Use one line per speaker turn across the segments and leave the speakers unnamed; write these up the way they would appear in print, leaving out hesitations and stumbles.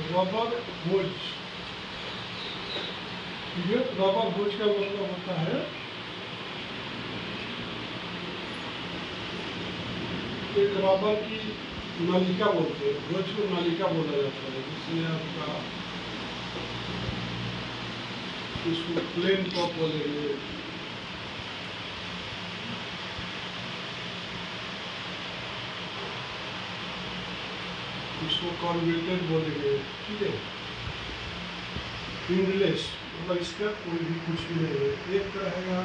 Rubber होज। ये rubber होज का मतलब होता है एक रबर की नलिका बोलते हैं, होज को नलिका बोला जाता है, जिसमें आपका इसको प्लेन टॉप बोलेंगे, इसको कॉन्वेटेड बोलेंगे, ठीक है। विंडलेस मतलब इसका कोई भी कुछ भी नहीं है। एक रहेगा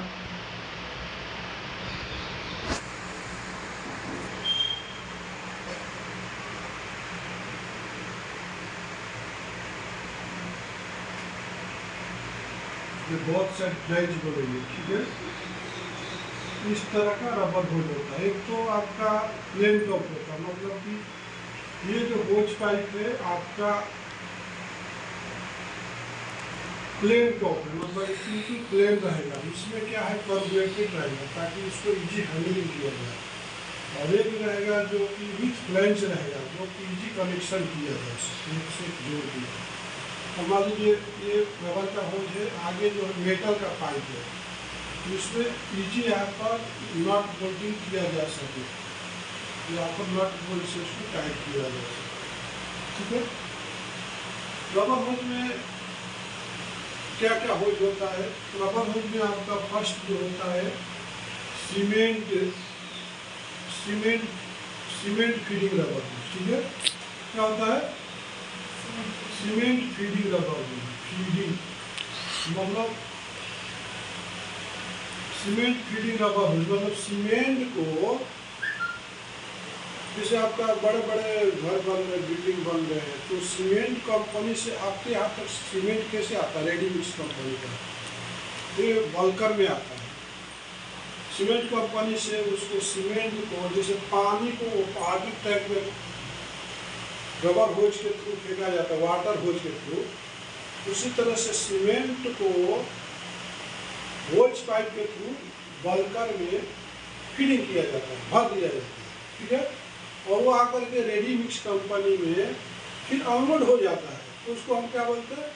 बहुत सारे ड्राइज बोलेंगे, ठीक है। इस तरह का रबर होज होता है। एक तो आपका प्लेन टॉप होता है, मतलब कि ये जो होज पाइप है आपका प्लेन टॉप है, मतलब बिल्कुल प्लेन रहेगा। इसमें क्या है, कर्वेटेड रहेगा ताकि इसको इजी हैंडलिंग किया जाए। और एक रहेगा जो कि विथ फ्लैंज रहेगा, जो कि इजी कनेक्शन किया जाए, एक से जोड़ दिया। और मान लीजिए ये रबर का होज है, आगे जो है मेटल का पाइप है, तो इसमें इजी यहाँ पर नट बोल्टिंग किया जा सके, यहाँ पर नट बोल्ट से उसको टाइट किया जा सके, ठीक है। रबर होज में क्या क्या होज होता है? रबर होज में आपका फर्स्ट जो होता है सीमेंट फीडिंग रबर, ठीक है। क्या होता है? सीमेंट फीडिंग रबर, फीडिंग मतलब सीमेंट फीडिंग रबर मतलब सीमेंट को, जैसे आपका बड़े बड़े घर बन रहे, बिल्डिंग बन रहे हैं, तो सीमेंट कंपनी से आपके यहाँ तक सीमेंट कैसे आता है? रेडी मिक्स कंपनी का, ये बल्कर में आता है। सीमेंट कंपनी से उसको सीमेंट को, जैसे पानी को पानी टैंक में रबर होज के थ्रू फेंका जाता है, वाटर होज के थ्रू, उसी तरह से सीमेंट को होज पाइप के थ्रू बल्कर में फीडिंग किया जाता है, भर दिया जाता है, ठीक है। और वो आकर के रेडी मिक्स कंपनी में फिर अनलोड हो जाता है, तो उसको हम क्या बोलते हैं?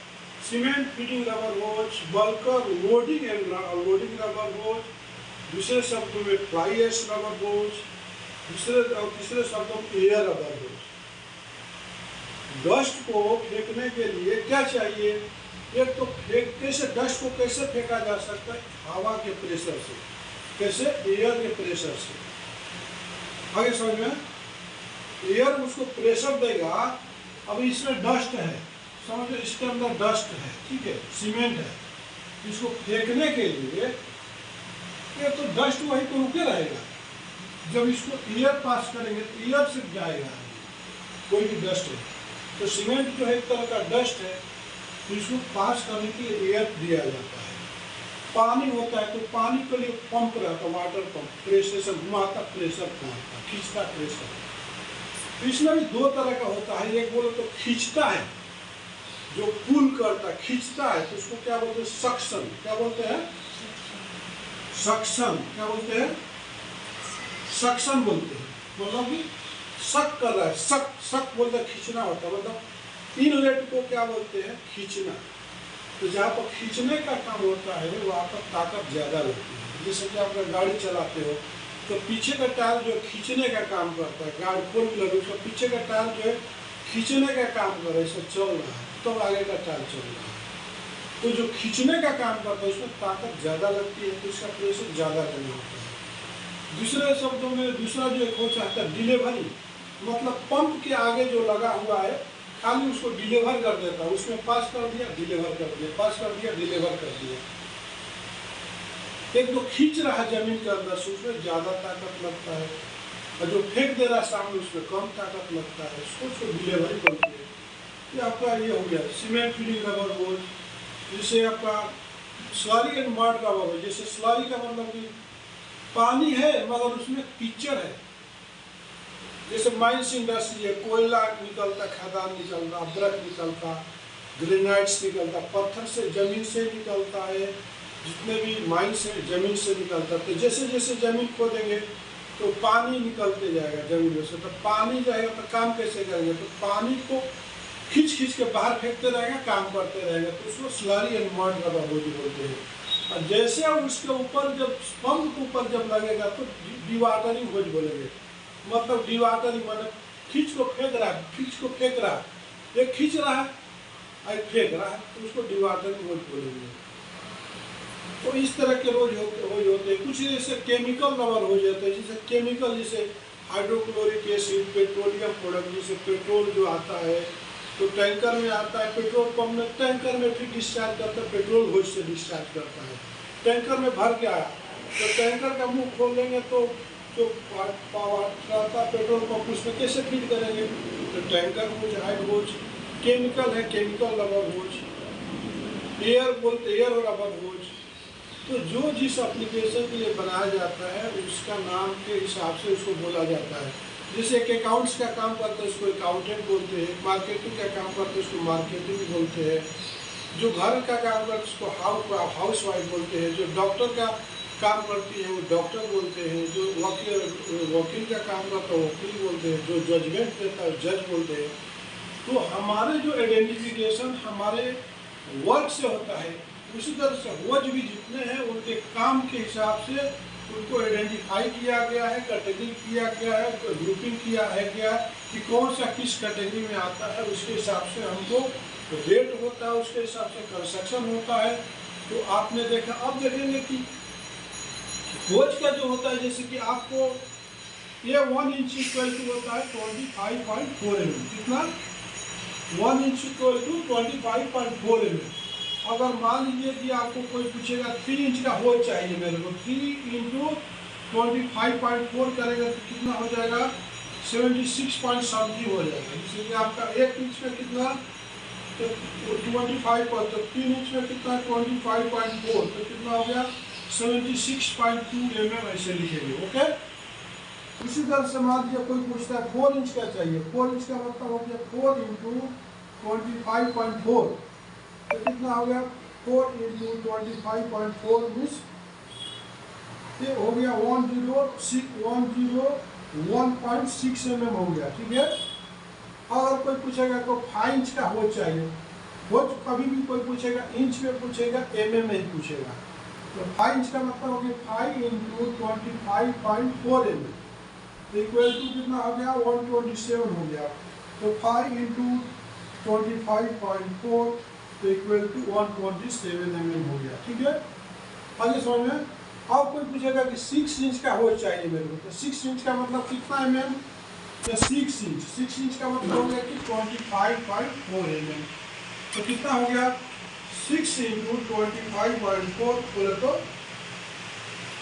Cement feeding rubber hose, bulker loading and unloading rubber hose, दूसरे शब्दों में फ्लाई ऐश रबर होज, तीसरे शब्दों में एयर रबर होज। डस्ट को फेंकने के लिए क्या चाहिए? एक तो डस्ट को कैसे फेंका जा सकता है? हवा के प्रेशर से। कैसे? एयर के प्रेशर से। आगे समझ में? एयर उसको प्रेशर देगा। अब इसमें डस्ट है, समझो इसके अंदर डस्ट है, ठीक है, सीमेंट है, इसको फेंकने के लिए ये तो डस्ट वही तो रुके रहेगा। जब इसको एयर पास करेंगे तो एयर से जाएगा कोई भी डस्ट है, तो सीमेंट जो है एक तरह का डस्ट है, तो इसको पास करने के लिए एयर दिया जाता है। पानी होता है तो पानी के लिए पंप रहता है, वाटर पंप, प्रेशर से घुमाता, प्रेशर मारता, खींचता प्रेशर। तो इसमें भी दो तरह का होता है। एक बोलो तो खींचता है, जो पुल करता, खींचता है, तो उसको क्या बोलते हैं? सक्शन। क्या बोलते हैं? सक्शन। क्या बोलते हैं? सक्शन बोलते हैं, मतलब कि शक कर रहा है, शक बोलते खींचना होता है, मतलब इनलेट को क्या बोलते हैं? खींचना। तो जहाँ पर खींचने का काम होता है वहाँ पर ताकत ज़्यादा लगती है। जैसे कि आप गाड़ी चलाते हो तो पीछे का टायर जो खींचने का काम करता है, गाड़ी 4 व्हीलर उसका पीछे का टायर जो है खींचने का काम कर रहा है, इससे चल रहा है, तो आगे का टायर चल रहा है। तो जो खींचने का काम करता है उसमें ताकत ज़्यादा लगती है, तो इसका प्रेशर ज़्यादा करना होता है। दूसरे शब्दों में दूसरा जो एक हो चाहता है डिलीवरी, मतलब पंप के आगे जो लगा हुआ है खाली उसको डिलीवर कर देता है, उसमें पास कर दिया, डिलीवर कर दिया, पास कर दिया, डिलीवर कर दिया। एक तो खींच रहा है जमीन के अंदर से, उसमें ज़्यादा ताकत लगता है, और जो फेंक दे रहा है सामने उसमें कम ताकत लगता है, उसको डिलीवरी बोलते हैं। ये आपका ये हो गया सीमेंट फीडिंग रबर होज। जैसे आपका स्लरी एंड मड रबर होज। जैसे स्लरी का मतलब कि पानी है मगर उसमें कीचड़ है, जैसे माइंस इंडस्ट्री है, कोयला निकलता, खदान निकलता, अदरक निकलता, ग्रेनाइट्स निकलता, पत्थर से जमीन से निकलता है, जितने भी माइंस है जमीन से निकलता है। तो जैसे जैसे जमीन खोदेंगे तो पानी निकलते जाएगा जमीन में से, तो पानी जाएगा तो काम कैसे करेंगे? तो पानी को खींच खींच के बाहर फेंकते रहेगा, काम करते रहेगा, तो उसको स्लरी एंड मड रबर होज बोलते हैं। और जैसे उसके ऊपर जब पंप के ऊपर जब लगेगा तो डिवाटरिंग होज बोलेंगे। मतलब डिवाटरिंग मतलब खींच को फेंक रहा है, खींच को फेंक रहा है, एक खींच रहा है और फेंक रहा है, तो उसको डिवाटरिंग होज बोलेंगे। तो इस तरह के रोज होते हैं। कुछ जैसे केमिकल रबर हो जाते हैं, जैसे केमिकल, जैसे हाइड्रोक्लोरिक एसिड, पेट्रोलियम प्रोडक्ट, जैसे पेट्रोल जो आता है तो टैंकर में आता है, पेट्रोल पंप में, टैंकर में फिर डिस्चार्ज करता है, पेट्रोल होज से डिस्चार्ज करता है। टैंकर में भर के आया तो टैंकर का मुंह खोल देंगे तो जो पावर रहता है पेट्रोल पंप उसमें कैसे फीड करेंगे, तो टैंकर होज, हाइड होज। केमिकल है, केमिकल रबर होज। एयर बोलते एयर रबर होज। तो जो जिस एप्लीकेशन के लिए बनाया जाता है उसका नाम के हिसाब से उसको बोला जाता है। जैसे एक अकाउंट्स का काम करते हैं उसको अकाउंटेंट बोलते हैं, मार्केटिंग का काम करते हैं उसको मार्केटिंग बोलते हैं, जो घर का काम करते हैं उसको हाउस वाइफ बोलते हैं, जो डॉक्टर का काम करती है वो डॉक्टर बोलते हैं, जो वकील का काम करता है वकील बोलते हैं, जो जजमेंट देता है जज बोलते हैं। तो हमारे जो आइडेंटिफिकेशन हमारे वर्क से होता है, उसी तरह से होज भी जितने हैं उनके काम के हिसाब से उनको आइडेंटिफाई किया गया है, कैटेगरी किया गया है, ग्रुपिंग किया है गया कि कौन सा किस कैटेगरी में आता है, उसके हिसाब से हमको रेट होता है, उसके हिसाब से कंस्ट्रक्शन होता है। तो आपने देखा, अब देखेंगे कि होज का जो होता है, जैसे कि आपको ये 1 इंच इक्वल टू होता है 25.4 mm। कितना? 1 इंच इक्वल टू 25.4 mm। अगर मान लीजिए कि आपको कोई पूछेगा 3 इंच का होल चाहिए मेरे को, 3 इंटू 25.4 करेगा तो कितना हो जाएगा? 76 पॉइंट समथिंग हो जाएगा। जैसे कि आपका 1 इंच में कितना, तो 25 पर, तो 3 इंच में कितना 25.4, तो कितना हो गया 76.2 mm ऐसे लिखेंगे। ओके। उसी तरह से मान लीजिए कोई पूछता है 4 इंच का चाहिए, 4 इंच का मतलब हो गया 4 इंटू 25.4, तो कितना हो गया 4 इंटू 25.4 मीन्स ये हो गया 101.6 mm हो गया। ठीक है। अगर कोई पूछेगा तो 5 इंच का होज चाहिए, होज कभी भी कोई पूछेगा इंच में पूछेगा, mm में पूछेगा, तो 5 इंच का मतलब हो गया 5 इंटू 25.4 mm, इक्वल टू कितना हो गया 127 हो गया। तो 5 इंटू 25.4 तो इक्वल टू 127 mm हो गया। ठीक है। आगे समझ में। अब कोई पूछेगा कि 6 इंच का होज चाहिए मेरे को, तो 6 इंच का मतलब कितना mm, या 6 इंच, 6 इंच का मतलब हो गया कि 25.4 mm, तो कितना हो गया 6 इंटू 25.4 बोले तो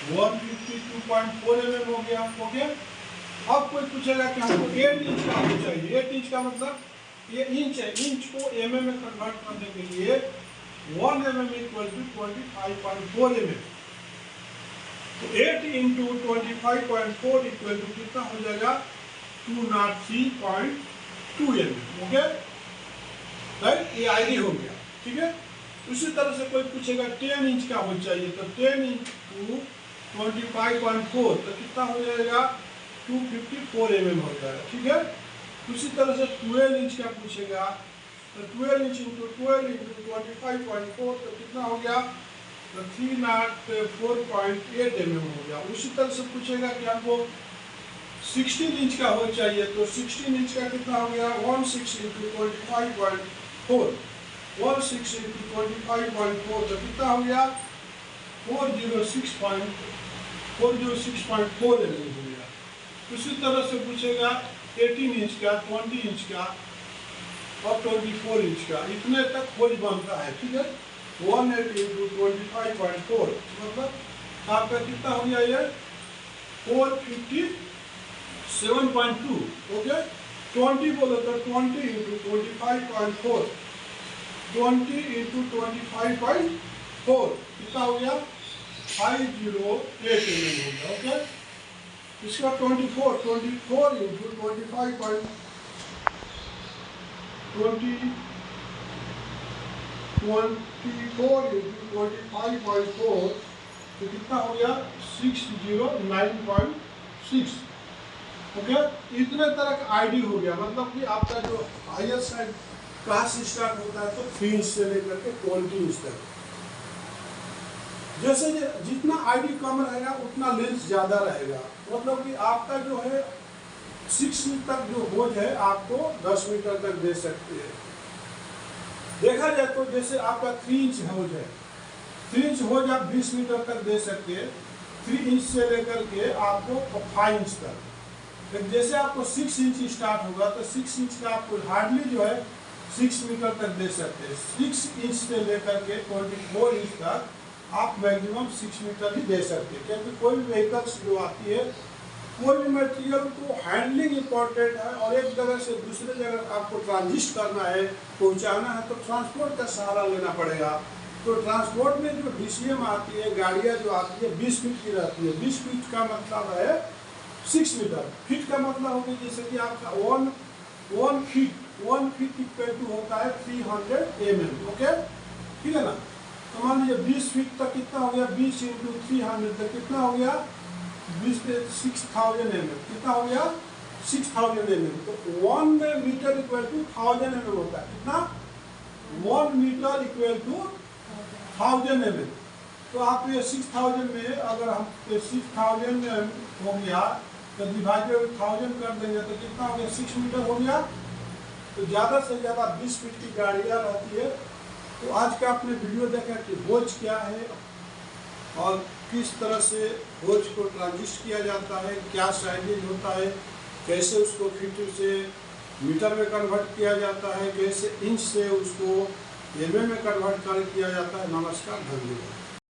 152.4 mm हो गया। ओके। अब कोई पूछेगा कि हमको 8 इंच का होज चाहिए, 8 इंच का मतलब ये इंच है, इंच को mm में कन्वर्ट करने के लिए 1 mm इक्वल टू 25.4 mm, तो 8 इंटू 25.4 इक्वल टू कितना हो जाएगा 203.2 mm। ओके। राइट, ये आईडी हो गया। ठीक है। उसी तरह से कोई पूछेगा 10 इंच का होज चाहिए, तो 10 इंटू 25.4 तो कितना हो जाएगा 254 mm हो जाएगा। ठीक है। उसी तरह से 12 इंच का पूछेगा, तो 12 इंच इंटू 12 इंटू 25.4 तो कितना हो गया, तो 304.8 mm हो गया। उसी तरह से पूछेगा कि आपको 16 इंच का हो चाहिए, तो 16 इंच का कितना हो गया 16 इंटू 25.4, 16 इंटू 25.4 तो कितना हो गया 406.4 mm हो गया। उसी तरह से पूछेगा 18 इंच का, 20 इंच का और 24 इंच का, इतने तक होज बनता है। ठीक है। 180 इंटू 25.4 मतलब आपका कितना हो गया ये 457.2। ओके। 20 बोले तो 20 इंटू 25.4, 20 इंटू 25.4 कितना हो गया 508 mm हो गया। ओके। इसका 24 इंटू 25.4 तो कितना हो गया 609.6। ओके। इतने तरह का आईडी हो गया, मतलब कि आपका जो हाईएस्ट कहाँ से स्टार्ट होता है? तो 3 इंच से लेकर के 20 इंच तक। जैसे जितना आईडी कम रहेगा उतना लेंथ ज़्यादा रहेगा, मतलब कि आपका जो है 6 इंच तक जो होज है आपको 10 मीटर तक दे सकते हैं। देखा जाए तो जैसे आपका 3 इंच होज है, 3 इंच होज आप 20 मीटर तक दे सकते हैं, 3 इंच से लेकर के आपको 5 इंच तक। फिर जैसे आपको 6 इंच स्टार्ट होगा तो 6 इंच का आपको हार्डली जो है 6 मीटर तक दे सकते हैं। 6 इंच से लेकर के 24 इंच तक आप मैक्सिमम 6 मीटर ही दे सकते हैं, क्योंकि कोई भी व्हीकल्स जो आती है, कोई भी मटेरियल को हैंडलिंग इम्पोर्टेंट है और एक जगह से दूसरे जगह आपको ट्रांजिस्ट करना है, पहुंचाना है, तो ट्रांसपोर्ट का सहारा लेना पड़ेगा। तो ट्रांसपोर्ट में जो DCM आती है, गाड़ियाँ जो आती है 20 फीट की रहती है। 20 फीट का मतलब है 6 मीटर। फीट का मतलब होगा जैसे कि आपका 1 फीट इक्वल टू होता है 300 mm। ओके, ठीक है ना। तो मान लीजिए 20 फीट तक कितना हो गया, 20 इंटू 300 तक कितना हो गया, 20 पे 6000 mm, कितना हो गया 6000 mm। तो 1 मीटर इक्वल टू 1000 mm होता है। कितना? 1 मीटर इक्वल टू 1000 mm। तो आप ये 6000 में अगर हम 6000 में हो गया तो डिवाइडेड 1000 कर देंगे तो कितना हो गया, 6 मीटर हो गया। तो ज़्यादा से ज़्यादा 20 फीट की गाड़ियाँ रहती है। तो आज का आपने वीडियो देखा कि होज क्या है और किस तरह से होज को ट्रांजिस्ट किया जाता है, क्या साइजेज होता है, कैसे उसको फीट से मीटर में कन्वर्ट किया जाता है, कैसे इंच से उसको mm में कन्वर्ट किया जाता है। नमस्कार, धन्यवाद।